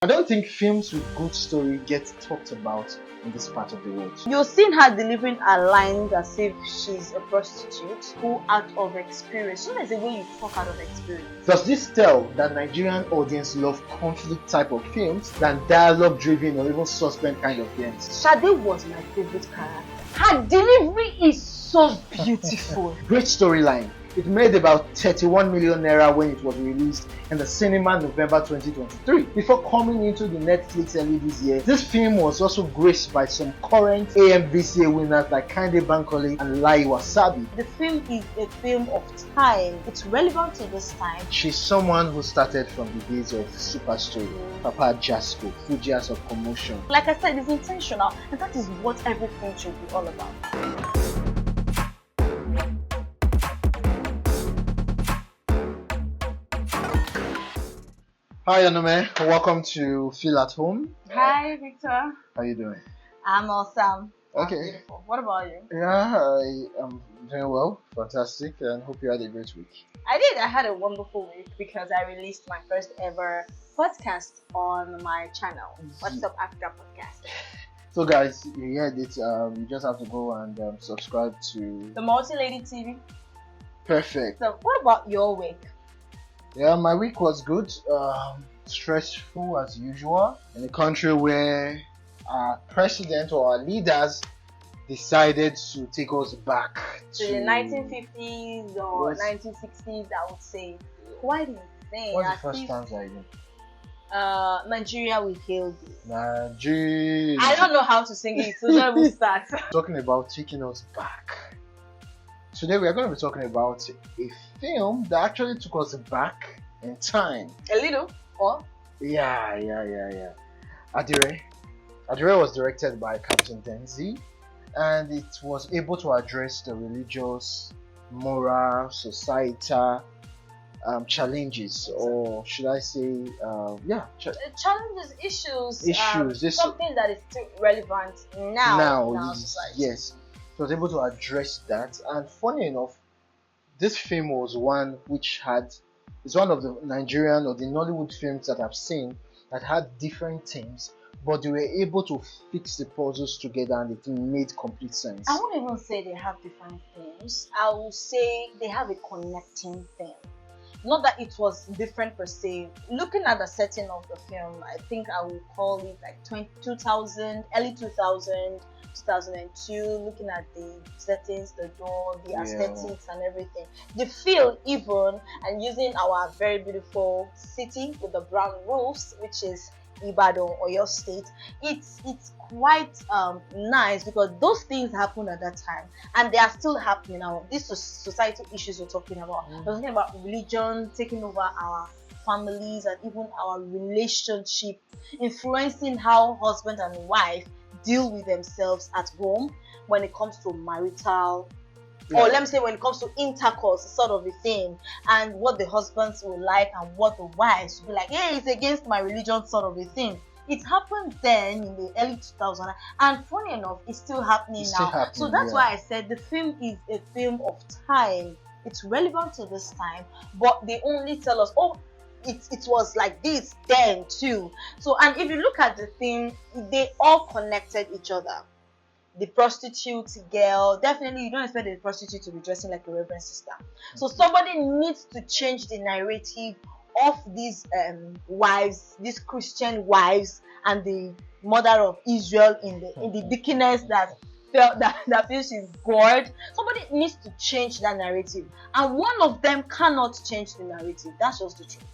I don't think films with good story get talked about in this part of the world. You've seen her delivering her lines as if she's a prostitute who out of experience. So there's a way you talk out of experience. Does this tell that Nigerian audience love conflict type of films than dialogue driven or even suspense kind of films? Sade was my favorite character. Her delivery is so beautiful. Great storyline. It made about 31 million naira when it was released in the cinema November 2023. Before coming into the Netflix early this year, this film was also graced by some current AMVCA winners like Kehinde, Bankole and Layi, wasabi. The film is a film of time. It's relevant to this time. She's someone who started from the days of Super Story, Papa Jasco, Fujias of Commotion. Like I said, it's intentional, and that is what everything should be all about. Hi Onome, welcome to Feel at Home. Hi Victor. How you doing? I'm awesome. Okay. Beautiful. What about you? Yeah, I am doing well, fantastic, and hope you had a great week. I did. I had a wonderful week because I released my first ever podcast on my channel. What's Up Africa podcast. So guys, you heard it. You just have to go and subscribe to the Multi-Lady TV. Perfect. So what about your week? Yeah, my week was good. Stressful as usual. In a country where our president or our leaders decided to take us back to the 1950s or 1960s, I would say. Quite insane. What's the first stanza again? Nigeria will hail thee. Nigeria. I don't know how to sing it, so let me start. Talking about taking us back. Today we are going to be talking about a film that actually took us back in time. A little, or? Yeah. ADIRE. ADIRE was directed by Captain Denzi, and it was able to address the religious, moral, societal challenges, or should I say, challenges, issues. Something that is still relevant now. Yes. It was able to address that, and funny enough, this film was one which it's one of the Nigerian or the Nollywood films that I've seen that had different themes, but they were able to fix the puzzles together and it made complete sense. I won't even say they have different themes. I will say they have a connecting theme. Not that it was different per se. Looking at the setting of the film, I think I would call it like 2000, early 2000, 2002. Looking at the settings, the door, the aesthetics and everything, the feel even, and using our very beautiful city with the brown roofs, which is Ibadan or your state, it's quite nice because those things happened at that time and they are still happening now. These societal issues we're talking about, we're talking about religion taking over our families and even our relationship, influencing how husband and wife deal with themselves at home when it comes to marital or let me say when it comes to intercourse, sort of a thing, and what the husbands will like and what the wives will be like, hey, it's against my religion, sort of a thing. It happened then in the early 2000s, and funny enough, it's still happening now. So that's why I said the film is a film of time. It's relevant to this time, but they only tell us, oh, it was like this then too. So, and if you look at the thing, they all connected each other. The prostitute girl, definitely you don't expect the prostitute to be dressing like a reverend sister. So somebody needs to change the narrative of these wives, these Christian wives, and the mother of Israel in the deaconess that felt that feels she's God. Somebody needs to change that narrative, and one of them cannot change the narrative. That's just the truth.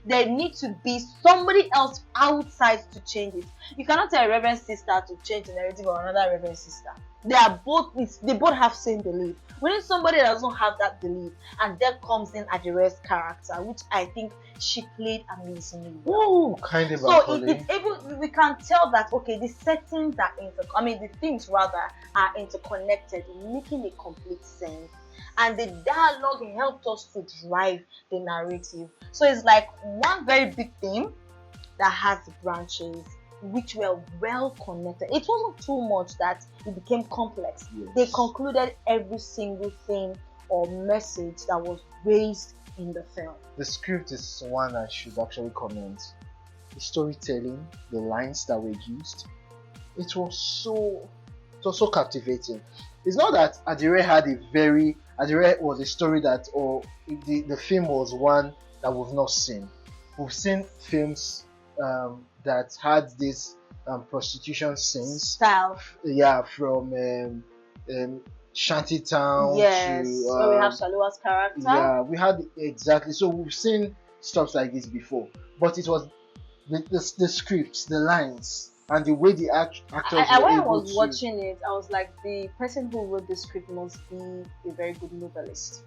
There needs to be somebody else outside to change it. You cannot tell a reverend sister to change the narrative or another reverend sister. They both have same belief. We need somebody that doesn't have that belief, and then comes in ADIRE's character, which I think she played amazingly well. Oh, kind of. So it's able. We can tell that the settings are the things rather are interconnected, making a complete sense. And the dialogue helped us to drive the narrative. So it's like one very big theme that has branches which were well connected. It wasn't too much that it became complex. Yes. They concluded every single thing or message that was raised in the film. The script is one I should actually comment. the storytelling, the lines that were used. It was so captivating. It's not that Adire was a story that, or the film was one that we've not seen. We've seen films that had this prostitution scenes, Style. yeah, from Shantytown Yes. to Where we have Shalua's character. yeah, we had exactly. So we've seen stuff like this before, but it was the scripts, the lines, and the way the actors were When I able was to. watching it, I was like, the person who wrote the script must be a very good novelist,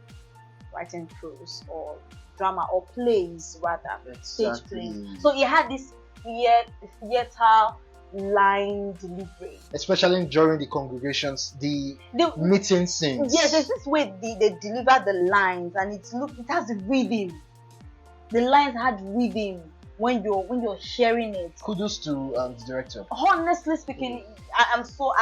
writing prose or drama or plays rather, stage Exactly. plays. So he had this theater line delivery. Especially during the congregations, the meeting scenes. Yes, there's this way they deliver the lines, and it has rhythm. The lines had rhythm when you're hearing it. Kudos to the director. Honestly speaking, I'm so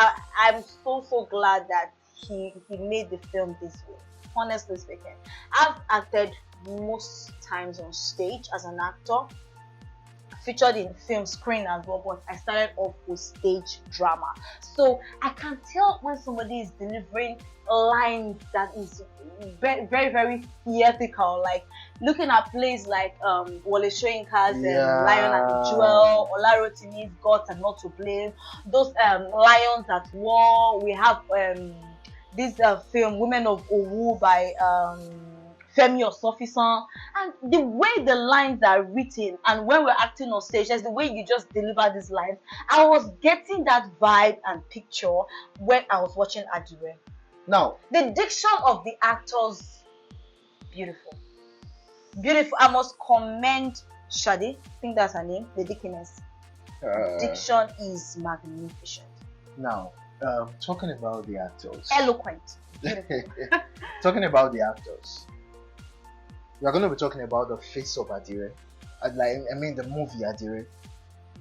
glad that he made the film this way. Honestly speaking, I've acted most times on stage as an actor, featured in film, screen as well, but I started off with stage drama. So I can tell when somebody is delivering lines that is very, very, very theatrical. Like looking at plays like Wole Soyinka's Lion and the Jewel, Olarotimi's Gods Are Not to Blame, those Lions at War. We have this film Women of Owu by Femi Osofisan, and the way the lines are written and when we're acting on stage, that's the way you just deliver these lines. I was getting that vibe and picture when I was watching ADIRE. Now, the diction of the actors, beautiful. I must commend Shadi, I think that's her name, the Dickiness. Diction is magnificent. Now, talking about the actors. Eloquent. Talking about the actors. We are going to be talking about the face of ADIRE. The movie ADIRE.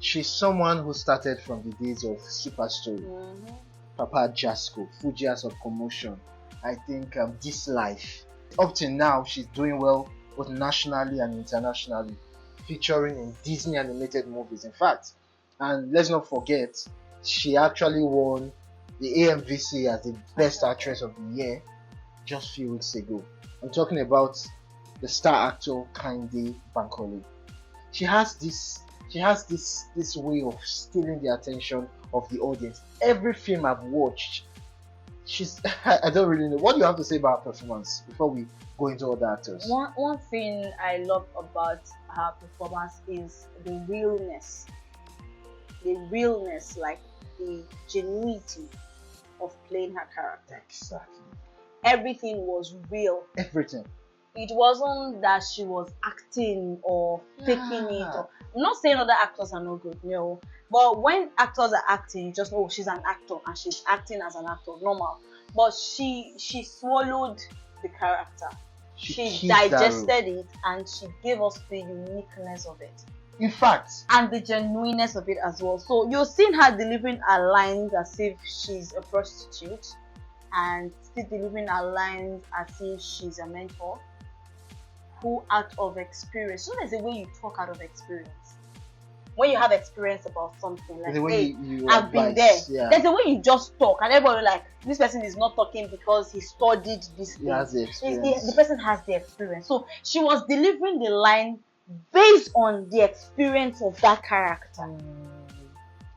She's someone who started from the days of Super Story, Papa Jasco, Fujias of Commotion. I think This Life. Up till now, she's doing well both nationally and internationally, featuring in Disney animated movies. In fact, and let's not forget, she actually won the AMVC as the Best Actress of the Year just a few weeks ago. I'm talking about the star actor Kehinde Bankole. She has this way of stealing the attention of the audience. Every film I've watched, I don't really know. What do you have to say about her performance before we go into other actors? One thing I love about her performance is the realness. Like the genuinity of playing her character. Exactly. Everything was real. Everything. It wasn't that she was acting or faking it. I'm not saying other actors are no good, no. But when actors are acting, you just know she's an actor and she's acting as an actor, normal. But she swallowed the character. She digested it and she gave us the uniqueness of it. In fact. And the genuineness of it as well. So you're seeing her delivering her lines as if she's a prostitute and still delivering her lines as if she's a mentor who out of experience. So there's a way you talk out of experience. When you have experience about something, like, hey, I've been there. Yeah. There's a way you just talk, and everybody like, this person is not talking because he studied this thing. The person has the experience. So she was delivering the line based on the experience of that character.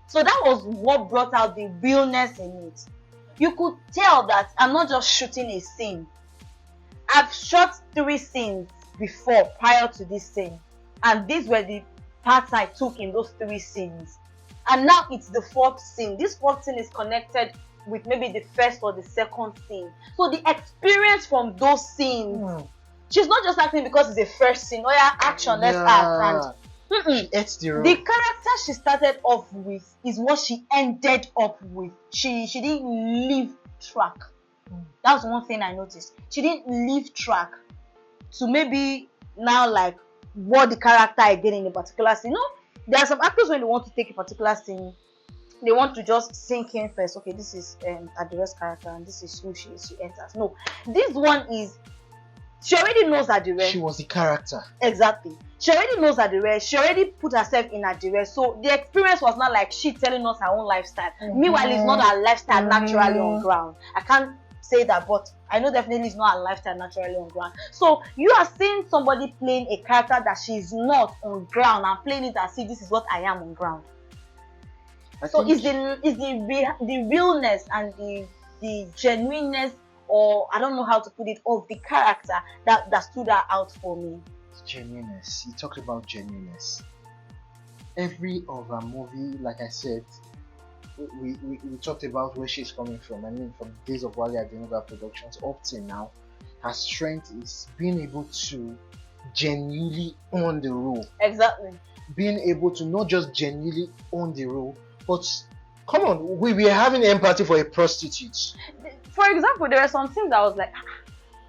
So that was what brought out the realness in it. You could tell that I'm not just shooting a scene. I've shot 3 scenes before, prior to this scene, and these were the parts I took in those 3 scenes, and now it's the 4th scene. This 4th scene is connected with maybe the 1st or the 2nd scene. So the experience from those scenes, she's not just acting because it's the 1st scene. Oh yeah, action, let's act. And the character she started off with is what she ended up with. She didn't leave track. That's one thing I noticed. She didn't leave track to maybe now like what the character again in a particular scene. No, there are some actors when they want to take a particular scene, they want to just sink in first. Okay, this is ADIRE's character and this is who she is. She enters. No, this one is She already knows ADIRE. She was the character. Exactly. She already knows ADIRE. She already put herself in ADIRE. So the experience was not like she telling us her own lifestyle. Meanwhile, it's not her lifestyle naturally on ground. I can't say that, but I know definitely it's not her lifestyle naturally on ground. So you are seeing somebody playing a character that she's not on ground and playing it as if this is what I am on ground. So it's the realness and the genuineness, or I don't know how to put it, of the character that stood out for me. Genuineness. You talked about genuineness. Every of her movie, like I said, we talked about where she's coming from. I mean, from the days of Wale Adenuga Productions up till now, her strength is being able to genuinely own the role. Exactly. Being able to not just genuinely own the role, but come on, we were having empathy for a prostitute. For example, there were some things that I was like,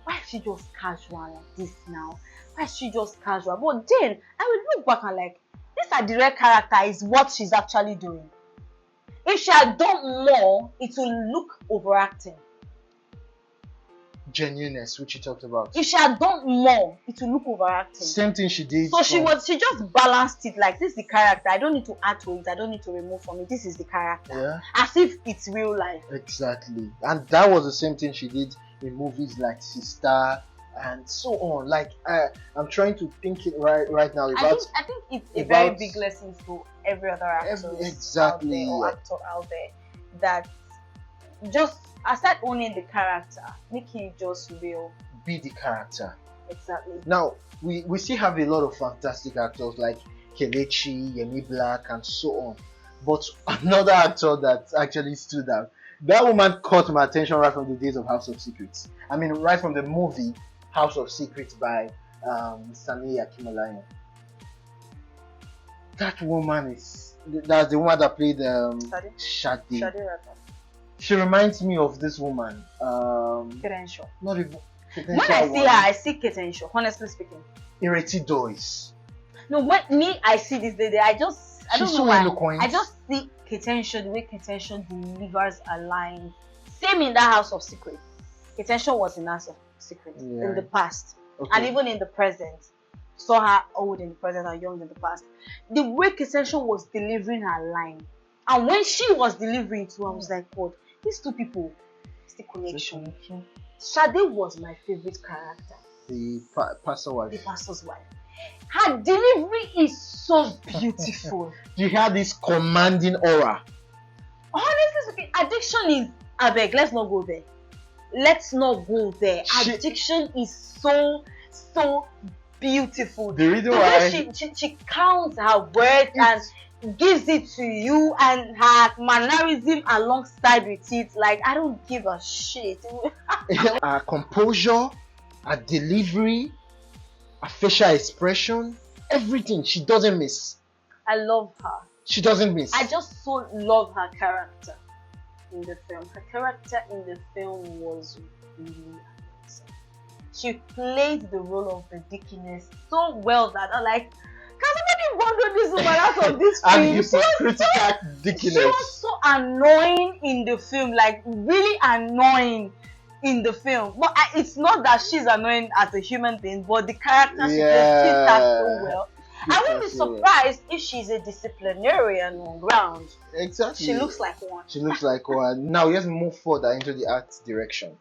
why is she just casual like this now? Why is she just casual? But then I would look back and like, this ADIRE character is what she's actually doing. If she had done more, it will look overacting. Genuineness, which you talked about. If she had done more, it will look overacting. Same thing she did. So she just balanced it like, this is the character. I don't need to add to it. I don't need to remove from it. This is the character. Yeah. As if it's real life. Exactly. And that was the same thing she did in movies like Sister and so on. Like I'm trying to think it right now about. I think it's a very big lesson to every other actor exactly out there, or actor out there, that just aside owning the character, make it just real. Be the character. Exactly. Now we still have a lot of fantastic actors like Kelechi, Yemi Black, and so on. But another actor that actually stood out, that woman caught my attention right from the days of House of Secrets. I mean, right from the movie House of Secrets by Sani Akimolayan. That woman that's the woman that played Shade. She reminds me of this woman. Ketenshaw. Not even Ketenshaw. When I see her, I see Ketenshaw, honestly speaking. Ireti Dois. No, when I see this lady, I don't She's know so why. eloquent. I just see Ketenshaw, the way Ketenshaw delivers a line. Same in that House of Secrets. Ketenshaw was in House of Secrets in the past. Okay. And even in the present. Saw her old in the present and young in the past. The way Ketenshaw was delivering her line. And when she was delivering it too, I was like, God, these two people, it's the connection. Shade was my favorite character. The pastor wife. The pastor's wife. Her delivery is so beautiful. You have this commanding aura. Honestly speaking, addiction is, I beg, let's not go there. Let's not go there. Addiction is so beautiful. The reason why she counts her words and gives it to you, and her mannerism alongside with it, like, I don't give a shit. Her composure, her delivery, her facial expression, everything, she doesn't miss. I love her. She doesn't miss. I just so love her character in the film. Her character in the film was really amazing. She played the role of the Dickiness so well that I'm like, can somebody bundle this woman out of this film? She was so annoying in the film, like really annoying in the film. But it's not that she's annoying as a human being, but the character, she just did that so well. I wouldn't be surprised if she's a disciplinarian on ground. Exactly. She looks like one. She looks like one. Now let's move further into the art direction.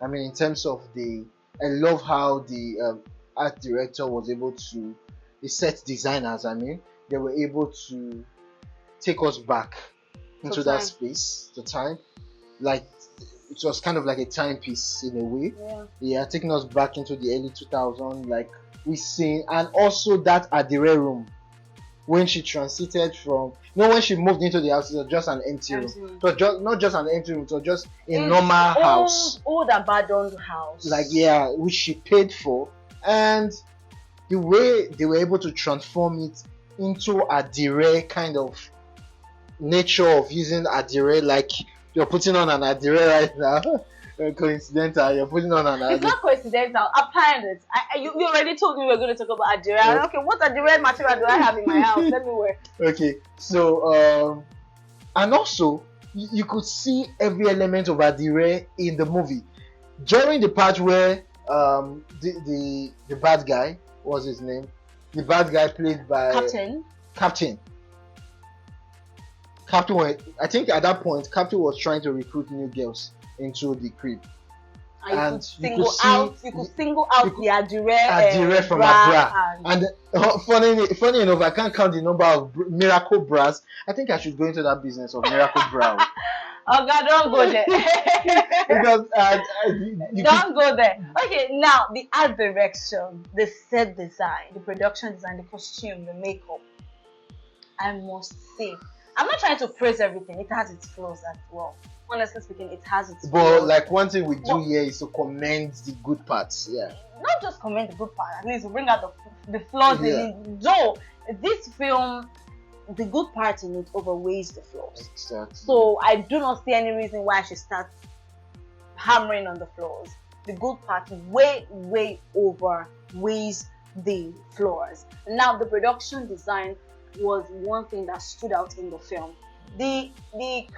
I mean, in terms of I love how the art director was able to, the set designers, I mean, they were able to take us back into that space, the time. Like, it was kind of like a timepiece in a way. Yeah, taking us back into the early 2000s, like we seen, and also that ADIRE room when she transited from, when she moved into the house, it was just an empty room. It was just not just an empty room, it was just a normal house, old abandoned house, like which she paid for, and the way they were able to transform it into ADIRE kind of nature of using ADIRE, like you're putting on an ADIRE right now. Coincidental, you're putting on an ADIRE. It's not coincidental. I planned it. You already told me we were going to talk about ADIRE. Okay, what ADIRE material do I have in my house? Let me wear. Okay, so and also you could see every element of ADIRE in the movie. During the part where the bad guy, what's his name? The bad guy played by Captain. I think at that point, Captain was trying to recruit new girls into the crib. And you could single out the ADIRE from her bra. And funny enough, I can't count the number of miracle bras. I think I should go into that business of miracle bra. Oh God, don't go there. Because don't go there. Okay, now the art direction, the set design, the production design, the costume, the makeup. I must say, I'm not trying to praise everything. It has its flaws as well. Honestly speaking, it has its flaws. But like one thing we do here is to commend the good parts. Yeah. Not just commend the good part. At least bring out the flaws in it. Though this film, the good part in it overweighs the flaws. Exactly. So I do not see any reason why I should start hammering on the flaws. The good part way overweighs the flaws. Now the production design was one thing that stood out in the film. The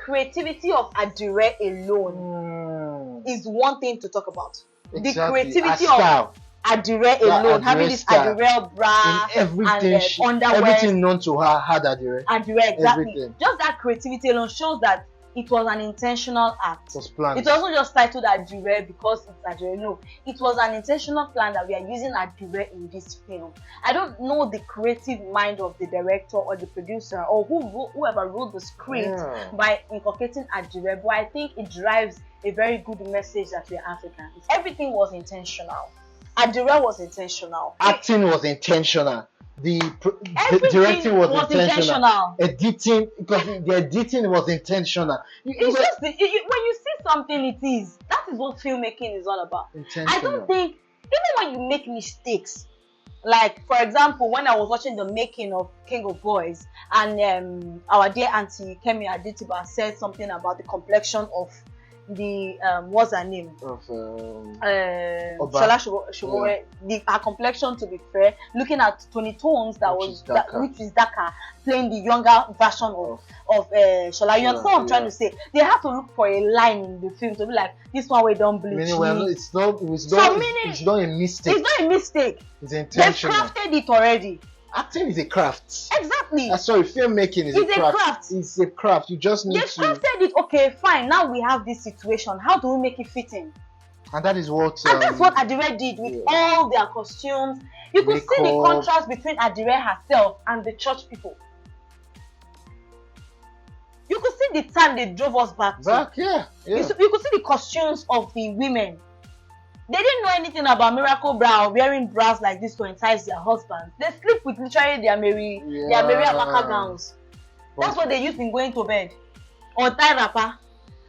creativity of ADIRE alone is one thing to talk about. Exactly. The creativity of ADIRE alone, having this ADIRE bra and underwear, everything known to her had ADIRE. ADIRE, exactly. Everything. Just that creativity alone shows that it was an intentional act. It was planned. It wasn't just titled ADIRE because it's ADIRE. No, it was an intentional plan that we are using ADIRE in this film. I don't know the creative mind of the director or the producer or whoever wrote the script by inculcating ADIRE, but I think it drives a very good message that we are Africans. Everything was intentional. ADIRE was intentional. Acting was intentional. The directing was intentional. Editing, because the editing was intentional. It's just when you see something, it is. That is what filmmaking is all about. I don't think, even when you make mistakes, like for example, when I was watching the making of King of Boys, and our dear auntie Kemi Aditiba said something about the complexion of the what's her name? Of Shola Shobore, her complexion, to be fair, looking at Tony Tones which is darker, playing the younger version of Shola. You understand what I'm trying to say? They have to look for a line in the film to be like, this one we don't bleach. It's not a mistake. It's not a mistake. It's intentional. They've crafted it already. Acting is a craft. Exactly. Sorry, filmmaking is a craft. It's a craft. You just need to. They've crafted it. Okay, fine. Now we have this situation. How do we make it fit in? And that is what. And that's what ADIRE did with all their costumes. You could see the contrast between ADIRE herself and the church people. You could see the time they drove us back. Yeah. You could see the costumes of the women. They didn't know anything about miracle bra or wearing bras like this to entice their husbands. They sleep with literally their Mary Amaka gowns. That's what they used in going to bed. Or tie wrapper.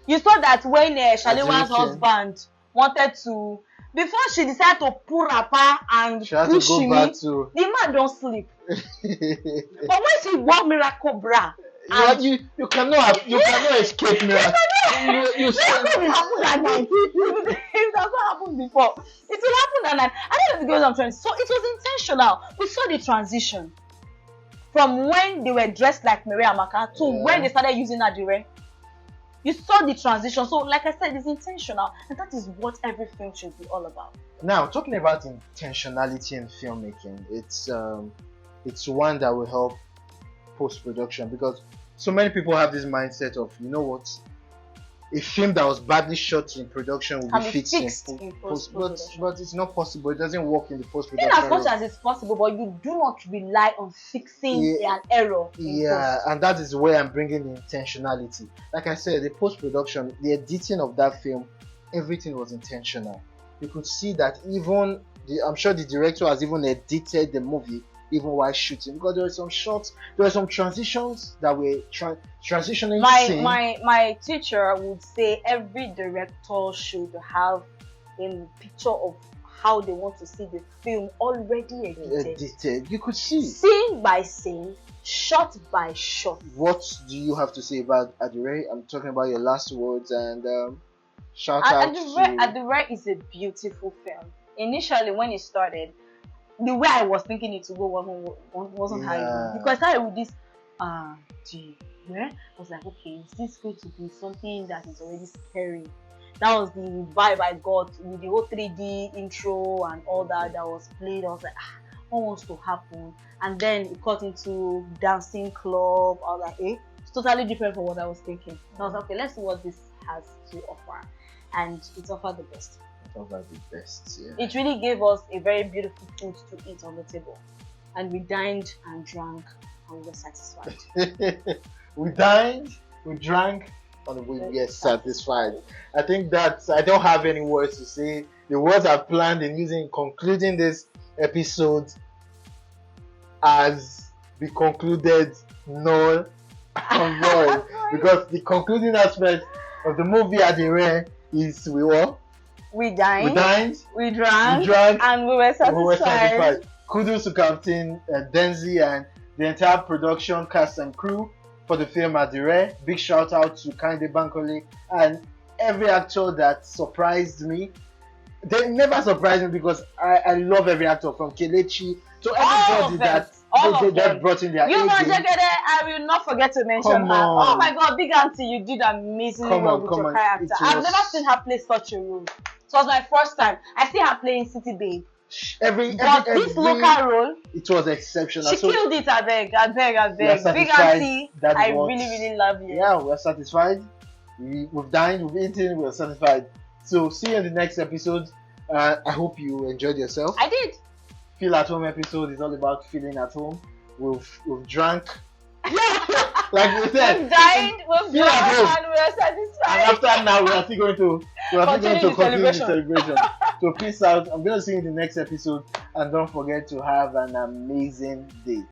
You saw that when Shalewa's husband wanted to, before she decided to pull wrapper and push him, the man don't sleep. But when she wore miracle bra, you cannot escape miracle. It happened at night. It has not happened before. It will happen at night. I don't know what I'm trying to say. So it was intentional. We saw the transition from when they were dressed like Mary Amaka to when they started using ADIRE. You saw the transition. So like I said, it's intentional, and that is what every film should be all about. Now, talking about intentionality in filmmaking, it's one that will help post-production, because so many people have this mindset of, you know what, a film that was badly shot in production will be fixed in post-production. But it's not possible. It doesn't work in the post-production. In as much as it's possible, but you do not rely on fixing an error. And that is where I'm bringing the intentionality. Like I said, the post-production, the editing of that film, everything was intentional. You could see that even I'm sure the director has even edited the movie even while shooting, because there were some shots, there were some transitions that were transitioning. My teacher would say every director should have a picture of how they want to see the film already edited. You could see scene by scene, shot by shot. What do you have to say about ADIRE? I'm talking about your last words, and shout out to ADIRE is a beautiful film. Initially, when it started, the way I was thinking it to go wasn't how it was. Because I started with this I was like, okay, is this going to be something that is already scary? That was the vibe I got with the whole 3D intro and all that was played. I was like, what wants to happen? And then it got into dancing club. I was like, it's totally different from what I was thinking. So I was like, okay, let's see what this has to offer. And it offered the best. Over the best, yeah. It really gave us a very beautiful food to eat on the table. And we dined and drank and we were satisfied. We dined, we drank, and we were satisfied. I think that I don't have any words to say. The words I've planned in concluding this episode as we concluded null and void. Because the concluding aspect of the movie ADIRE is we dined, we drank, and we were satisfied. Kudos to Captain Denzi and the entire production cast and crew for the film ADIRE. Big shout out to Kehinde, Bankole, and every actor that surprised me. They never surprised me because I love every actor from Kelechi to everybody that brought in their You agent. I will not forget to mention her. Oh my god, big auntie, you did amazingly well with your character. I've never seen her play such a role. It was my first time. I see her playing City Babe. This local role, it was exceptional. She killed it. I beg. Big auntie, I really love you. Yeah, we're satisfied. We've dined, we've eaten, we're satisfied. So see you in the next episode. I hope you enjoyed yourself. I did. Feel at home episode is all about feeling at home. We've drank. Like we said, we've dined, we've drank, and we're satisfied. And after now, we are still going to continue the celebration. So peace out. I'm going to see you in the next episode, and don't forget to have an amazing day.